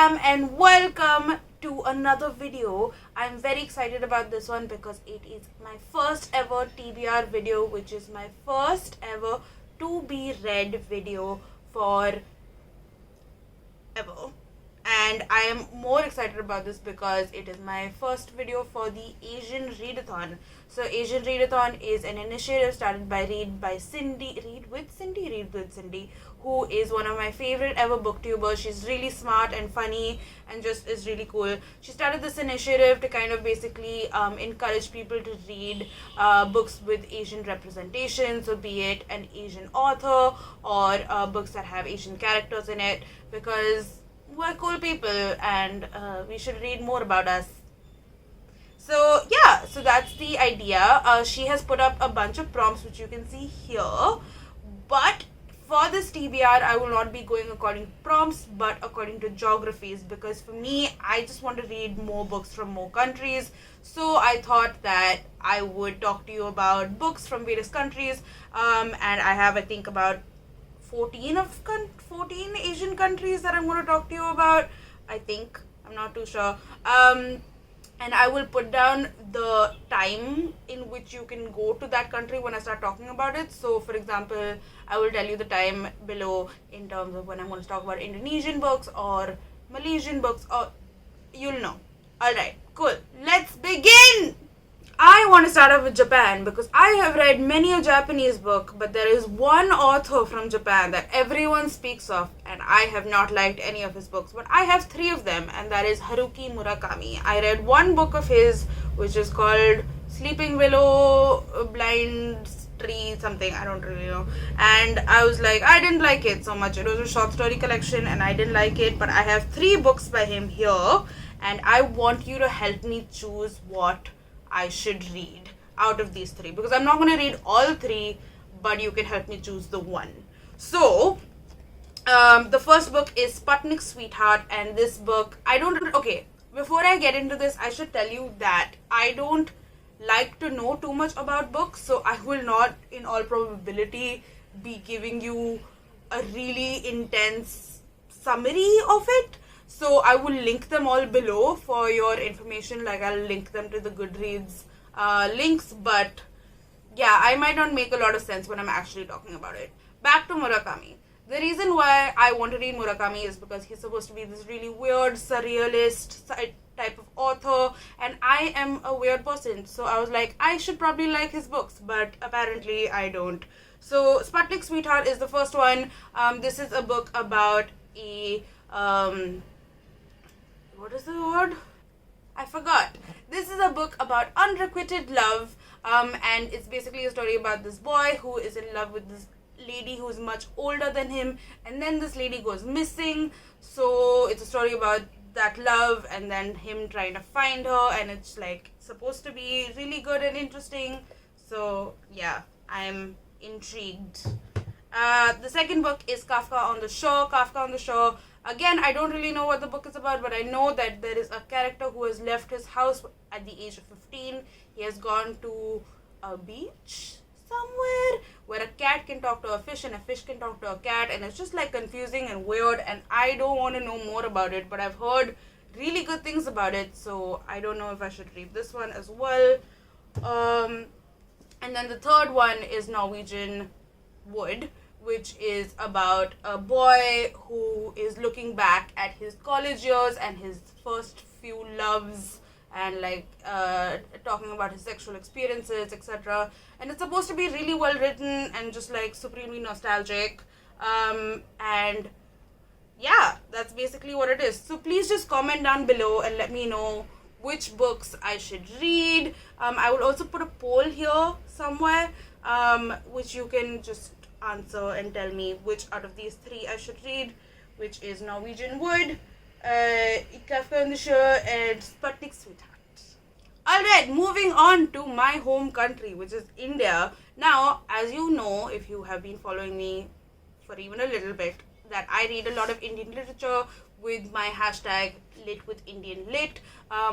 Welcome and welcome to another video. I'm very excited about this one because it is my first ever TBR video, which is my first ever to be read video for ever. And I am more excited about this because it is my first video for the Asian Readathon. So Asian Readathon is an initiative started by Read with Cindy, who is one of my favorite ever booktubers. She's really smart and funny and just is really cool. She started this initiative to kind of basically encourage people to read books with Asian representation, so be it an Asian author or books that have Asian characters in it, because we're cool people and we should read more about us. So yeah, so that's the idea. She has put up a bunch of prompts which you can see here, but for this TBR I will not be going according to prompts but according to geographies, because for me I just want to read more books from more countries. So I thought that I would talk to you about books from various countries, and I have, I think, about 14 Asian countries that I'm going to talk to you about. I think, I'm not too sure. And I will put down the time in which you can go to that country when I start talking about it. So for example, I will tell you the time below in terms of when I'm going to talk about Indonesian books or Malaysian books, or you'll know. Alright, cool. Let's begin! I want to start off with Japan because I have read many a Japanese book, but there is one author from Japan that everyone speaks of, and I have not liked any of his books, but I have 3 of them, and that is Haruki Murakami. I read one book of his which is called Sleeping Willow, Blind Tree, something, I don't really know, and I was like, I didn't like it so much. It was a short story collection and I didn't like it, but I have 3 books by him here, and I want you to help me choose what I should read out of these 3, because I'm not going to read all 3, but you can help me choose the one. So the first book is Sputnik Sweetheart, and this book, okay, before I get into this, I should tell you that I don't like to know too much about books, so I will not in all probability be giving you a really intense summary of it. So I will link them all below for your information, like I'll link them to the Goodreads links, but yeah, I might not make a lot of sense when I'm actually talking about it. Back to Murakami. The reason why I want to read Murakami is because he's supposed to be this really weird, surrealist type of author, and I am a weird person, so I was like, I should probably like his books, but apparently I don't. So Sputnik Sweetheart is the first one. This is a book about a what is the word? I forgot. This is a book about unrequited love, and it's basically a story about this boy who is in love with this lady who is much older than him, and then this lady goes missing. So it's a story about that love and then him trying to find her, and it's like supposed to be really good and interesting. So yeah, I'm intrigued. The second book is Kafka on the Shore. Kafka on the Shore. Again, I don't really know what the book is about, but I know that there is a character who has left his house at the age of 15. He has gone to a beach somewhere where a cat can talk to a fish and a fish can talk to a cat, and it's just like confusing and weird, and I don't want to know more about it, but I've heard really good things about it, so I don't know if I should read this one as well. And then the third one is Norwegian Wood, which is about a boy who is looking back at his college years and his first few loves, and like talking about his sexual experiences, etc. And it's supposed to be really well written and just like supremely nostalgic, and yeah, that's basically what it is. So please just comment down below and let me know which books I should read. I will also put a poll here somewhere, which you can just answer and tell me which out of these 3 I should read, which is Norwegian Wood, Kafka on the Shore, and Sputnik Sweetheart. Alright, moving on to my home country, which is India. Now, as you know, if you have been following me for even a little bit, that I read a lot of Indian literature with my hashtag #LitWithIndianLit,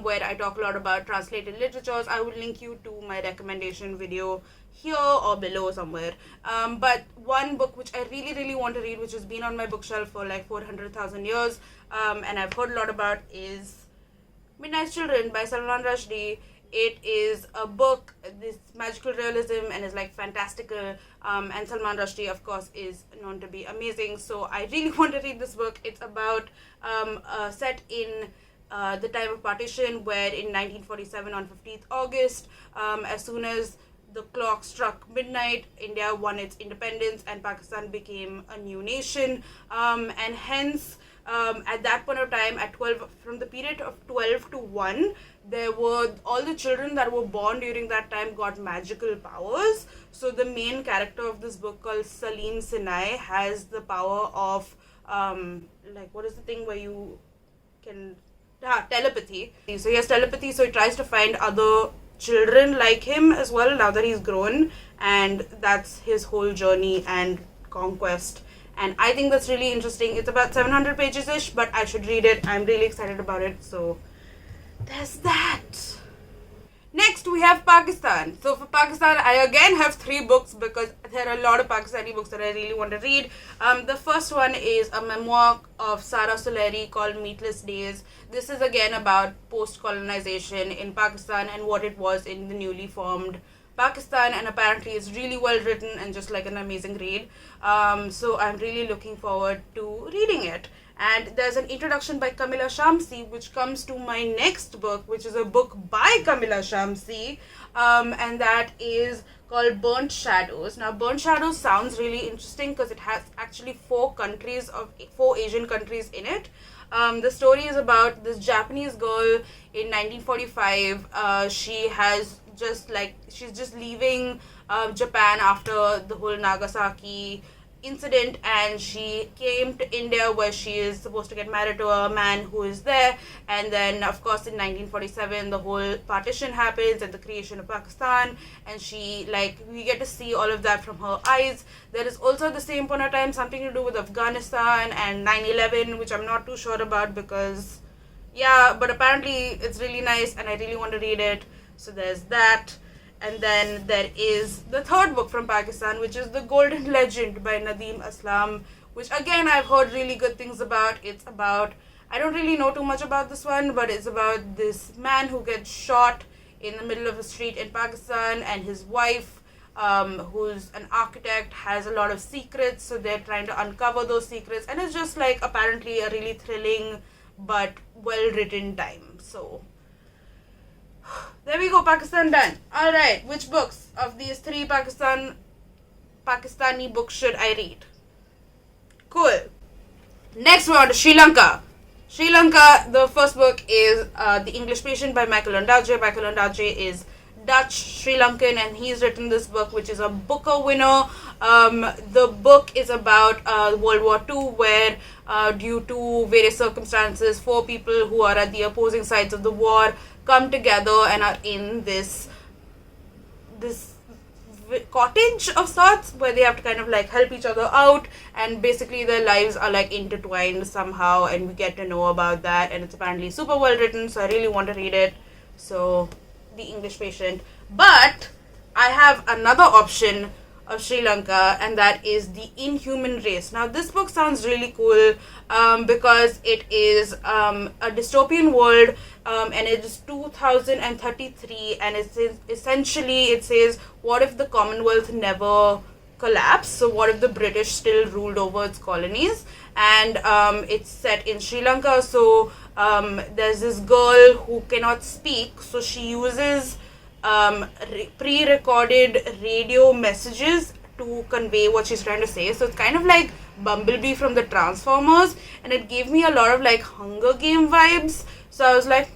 where I talk a lot about translated literatures. I will link you to my recommendation video here or below somewhere. But one book which I really want to read, which has been on my bookshelf for like 400,000 years, and I've heard a lot about, is Midnight Children by Salman Rushdie. It is a book, this magical realism, and is like fantastical. And Salman Rushdie, of course, is known to be amazing. So I really want to read this book. It's about set in the time of partition, where in 1947 on 15th August, as soon as the clock struck midnight, India won its independence and Pakistan became a new nation. And hence, at that point of time, at 12, from the period of 12 to 1, there were all the children that were born during that time got magical powers. So the main character of this book, called Salim Sinai, has the power of like, what is the thing where you can telepathy. So he has telepathy, so he tries to find other children like him as well now that he's grown, and that's his whole journey and conquest. And I think that's really interesting. It's about 700 pages ish, but I should read it. I'm really excited about it. So there's that. Next, we have Pakistan. So for Pakistan, I again have 3 books because there are a lot of Pakistani books that I really want to read. The first one is a memoir of Sara Soleri called Meatless Days. This is again about post-colonization in Pakistan and what it was in the newly formed Pakistan, and apparently it's really well written and just like an amazing read. So I'm really looking forward to reading it. And there's an introduction by Kamila Shamsi, which comes to my next book, which is a book by Kamila Shamsi, and that is called Burnt Shadows. Now, Burnt Shadows sounds really interesting because it has actually 4 Asian countries in it. The story is about this Japanese girl in 1945. She's just leaving Japan after the whole Nagasaki incident, and she came to India, where she is supposed to get married to a man who is there. And then, of course, in 1947 the whole partition happens and the creation of Pakistan, and we get to see all of that from her eyes. There is also, at the same point of time, something to do with Afghanistan and 9/11, which I'm not too sure about because but apparently it's really nice and I really want to read it. So there's that. And then there is the third book from Pakistan, which is The Golden Legend by Nadeem Aslam, which again I've heard really good things about. It's about, I don't really know too much about this one, but it's about this man who gets shot in the middle of a street in Pakistan, and his wife, who's an architect, has a lot of secrets, so they're trying to uncover those secrets, and it's just like apparently a really thrilling but well written time. So there we go, Pakistan done. Alright, which books of these 3 Pakistani books should I read? Cool. Next we're on to Sri Lanka. Sri Lanka, the first book is The English Patient by Michael Ondaatje. Michael Ondaatje is Dutch Sri Lankan, and he's written this book, which is a Booker winner. The book is about World War II, where due to various circumstances, 4 people who are at the opposing sides of the war come together and are in this cottage of sorts, where they have to kind of like help each other out, and basically their lives are like intertwined somehow, and we get to know about that, and it's apparently super well written, so I really want to read it. So The English Patient. But I have another option of Sri Lanka, and that is The Inhuman Race. Now this book sounds really cool because it is a dystopian world, and it is 2033, and it says, what if the Commonwealth never collapsed? So what if the British still ruled over its colonies? And it's set in Sri Lanka. So there's this girl who cannot speak, so she uses pre-recorded radio messages to convey what she's trying to say. So it's kind of like Bumblebee from the Transformers, and it gave me a lot of like Hunger Game vibes. So I was like,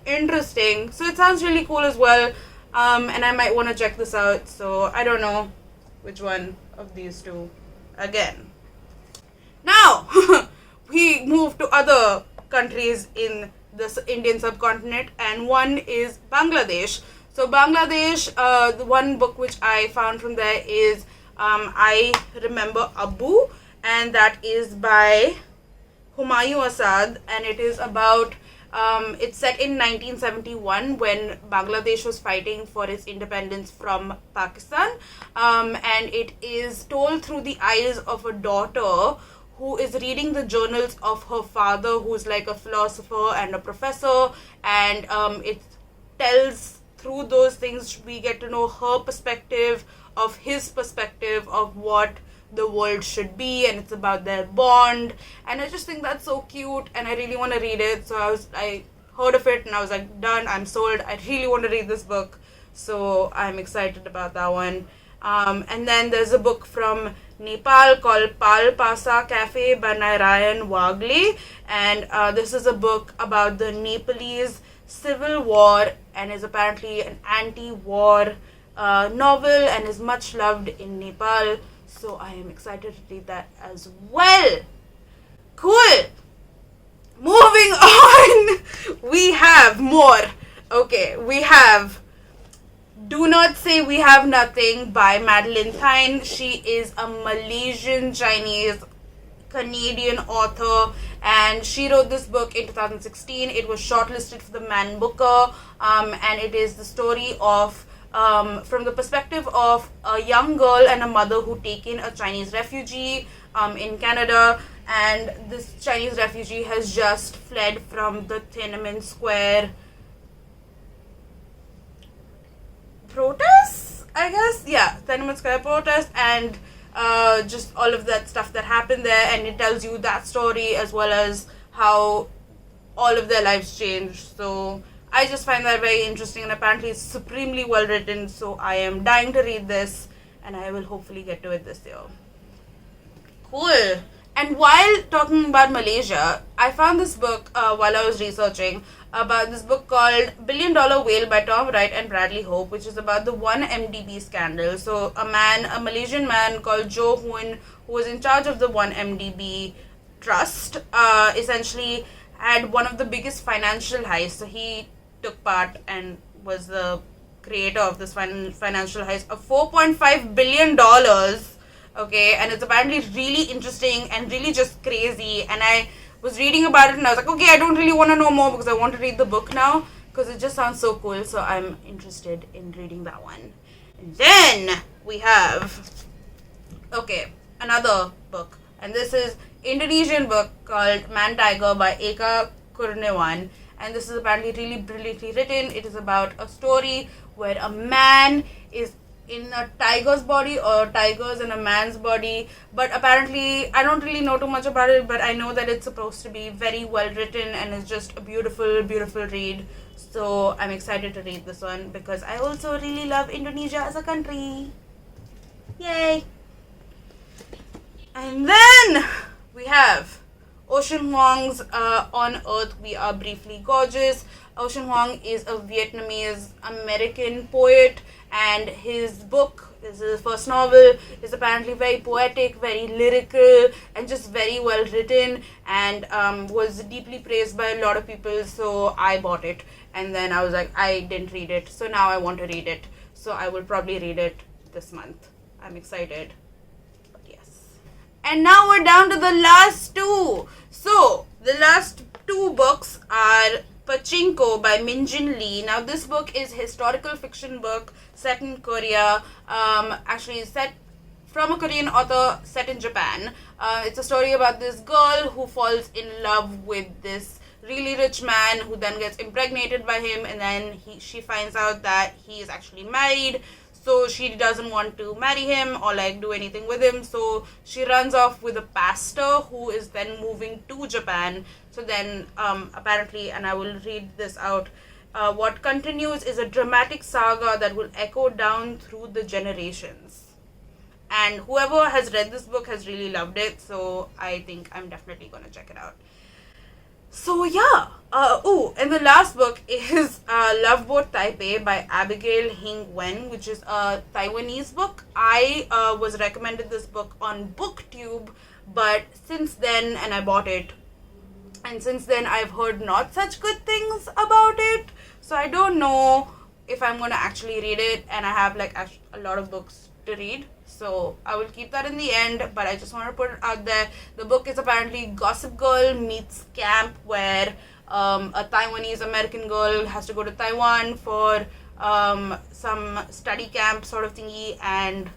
interesting. So it sounds really cool as well, and I might want to check this out. So I don't know which one of these 2 again. Now we move to other countries in the Indian subcontinent, and one is Bangladesh. So Bangladesh, the one book which I found from there is I Remember Abu, and that is by Humayun Asad, and it is about it's set in 1971 when Bangladesh was fighting for its independence from Pakistan, and it is told through the eyes of a daughter who is reading the journals of her father, who's like a philosopher and a professor, and it tells through those things we get to know her perspective of his perspective of what the world should be, and it's about their bond, and I just think that's so cute, and I really want to read it. So I heard of it and I was like, done, I'm sold, I really want to read this book, so I'm excited about that one. And then there's a book from Nepal called Pal Pasa Cafe by Narayan Wagle, and this is a book about the Nepalese civil war and is apparently an anti-war novel and is much loved in Nepal, so I am excited to read that as well. Cool. Moving on, we have more. Okay, we have Do Not Say We Have Nothing by Madeline Thine. She is a Malaysian Chinese Canadian author, and she wrote this book in 2016. It was shortlisted for the Man Booker, and it is the story of from the perspective of a young girl and a mother who take in a Chinese refugee in Canada, and this Chinese refugee has just fled from the Tiananmen Square protests, I guess. Yeah, Tiananmen Square protests, and just all of that stuff that happened there, and it tells you that story as well as how all of their lives changed. So I just find that very interesting, and apparently it's supremely well written, so I am dying to read this, and I will hopefully get to it this year. Cool. And while talking about Malaysia, I found this book while I was researching about this book called $1 Billion Whale by Tom Wright and Bradley Hope, which is about the 1MDB scandal. So a Malaysian man called Joe Hoon, who was in charge of the 1MDB trust, essentially had one of the biggest financial heists. So he took part and was the creator of this financial heist of $4.5 billion. Okay, and it's apparently really interesting and really just crazy, and I was reading about it and I was like, okay, I don't really want to know more because I want to read the book now because it just sounds so cool, so I'm interested in reading that one. And then we have, okay, another book, and this is Indonesian book called Man Tiger by Eka Kurniawan, and this is apparently really brilliantly written. It is about a story where a man is in a tiger's body, or tigers in a man's body, but apparently I don't really know too much about it, but I know that it's supposed to be very well written and it's just a beautiful, beautiful read. So I'm excited to read this one because I also really love Indonesia as a country. Yay! And then we have Ocean Vuong's On Earth We Are Briefly Gorgeous. Ocean Vuong is a Vietnamese American poet, and his book, this is his first novel, is apparently very poetic, very lyrical, and just very well written, and was deeply praised by a lot of people, so I bought it, and then I was like, I didn't read it, so now I want to read it, so I will probably read it this month. I'm excited, but yes. And now we're down to the last two. So, the last two books are Pachinko by Minjin Lee. Now this book is historical fiction book set in Korea, actually set from a Korean author set in Japan. It's a story about this girl who falls in love with this really rich man who then gets impregnated by him, and then she finds out that he is actually married. So she doesn't want to marry him or like do anything with him, so she runs off with a pastor who is then moving to Japan. So then apparently, and I will read this out, what continues is a dramatic saga that will echo down through the generations. And whoever has read this book has really loved it, so I think I'm definitely going to check it out. So yeah, and the last book is Love Boat Taipei by Abigail Hing Wen, which is a Taiwanese book. I was recommended this book on BookTube, but since then, and I bought it, and since then I've heard not such good things about it, so I don't know if I'm going to actually read it, and I have like a lot of books to read, so I will keep that in the end, but I just want to put it out there. The book is apparently Gossip Girl meets camp, where a Taiwanese American girl has to go to Taiwan for some study camp sort of thingy, and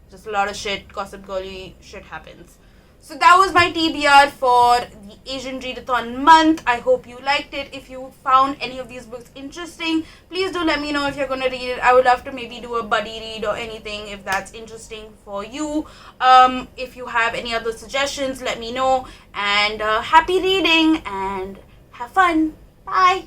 just a lot of shit, Gossip Girly shit happens. So that was my TBR for the Asian Readathon month. I hope you liked it. If you found any of these books interesting, please do let me know if you're going to read it. I would love to maybe do a buddy read or anything if that's interesting for you. If you have any other suggestions, let me know. And happy reading and have fun. Bye.